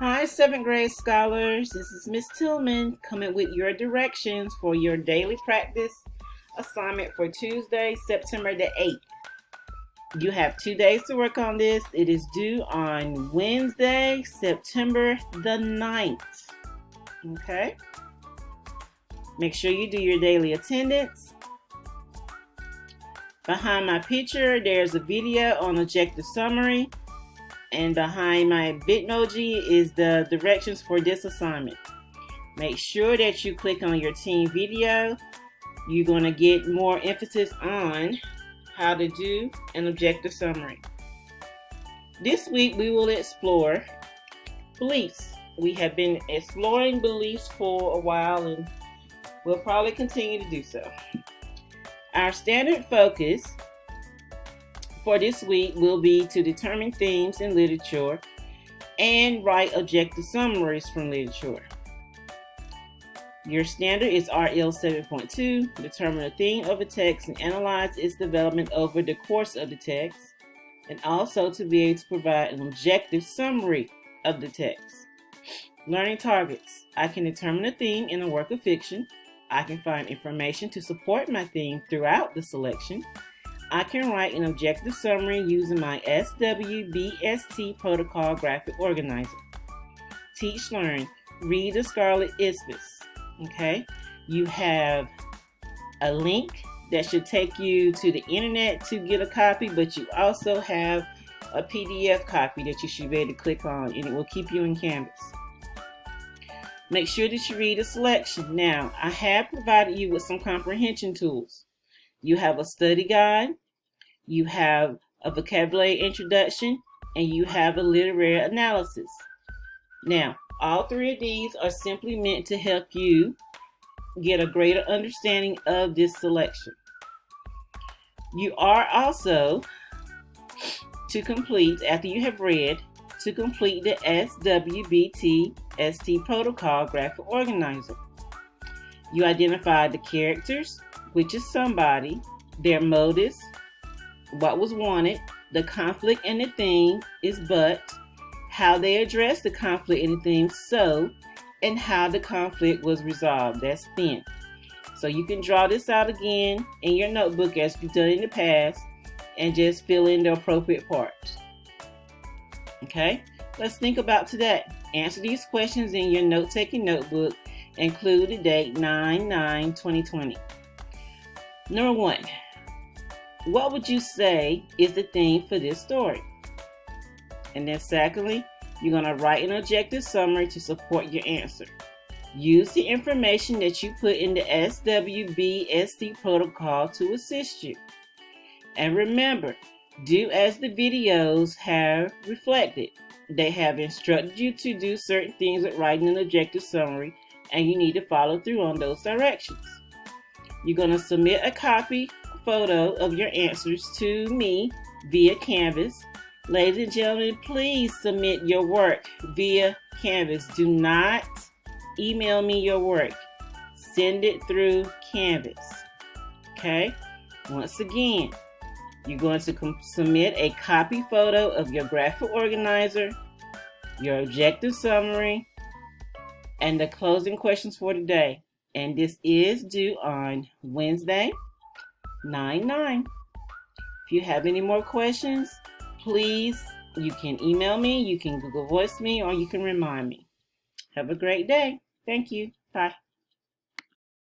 Hi, 7th grade scholars. This is Miss Tillman coming with your directions for your daily practice assignment for Tuesday, September the 8th. You have 2 days to work on this. It is due on Wednesday, September the 9th. Okay? Make sure you do your daily attendance. Behind my picture, there's a video on objective summary. And behind my Bitmoji is the directions for this assignment. Make sure that you click on your team video. You're going to get more emphasis on how to do an objective summary. This week we will explore beliefs. We have been exploring beliefs for a while and we'll probably continue to do so. Our standard focus for this week will be to determine themes in literature and write objective summaries from literature. Your standard is RL 7.2, determine the theme of a text and analyze its development over the course of the text, and also to be able to provide an objective summary of the text. Learning targets. I can determine a theme in a work of fiction. I can find information to support my theme throughout the selection. I can write an objective summary using my SWBST protocol graphic organizer. Teach, learn, read the Scarlet Isthmus. Okay, you have a link that should take you to the internet to get a copy, but you also have a PDF copy that you should be able to click on and it will keep you in Canvas. Make sure that you read the selection. Now, I have provided you with some comprehension tools. You have a study guide, you have a vocabulary introduction, and you have a literary analysis. Now, all three of these are simply meant to help you get a greater understanding of this selection. You are also to complete, after you have read, to complete the SWBT ST protocol graphic organizer. You identify the characters, which is somebody, their motives, what was wanted, the conflict and the theme is but, how they address the conflict and the theme so, and how the conflict was resolved. That's then. So you can draw this out again in your notebook as you've done in the past and just fill in the appropriate parts. Okay, let's think about today. Answer these questions in your note-taking notebook. Include the date 9/9/2020. Number 1. What would you say is the theme for this story? And then secondly, you're going to write an objective summary to support your answer. Use the information that you put in the SWBST protocol to assist you. And remember, do as the videos have reflected. They have instructed you to do certain things with writing an objective summary, and you need to follow through on those directions. You're going to submit a copy photo of your answers to me via Canvas. Ladies and gentlemen, please submit your work via Canvas. Do not email me your work. Send it through Canvas. Okay? Once again, you're going to submit a copy photo of your graphic organizer, your objective summary, and the closing questions for today. And this is due on Wednesday, 9/9. If you have any more questions, please, you can email me, you can Google Voice me, or you can remind me. Have a great day. Thank you. Bye.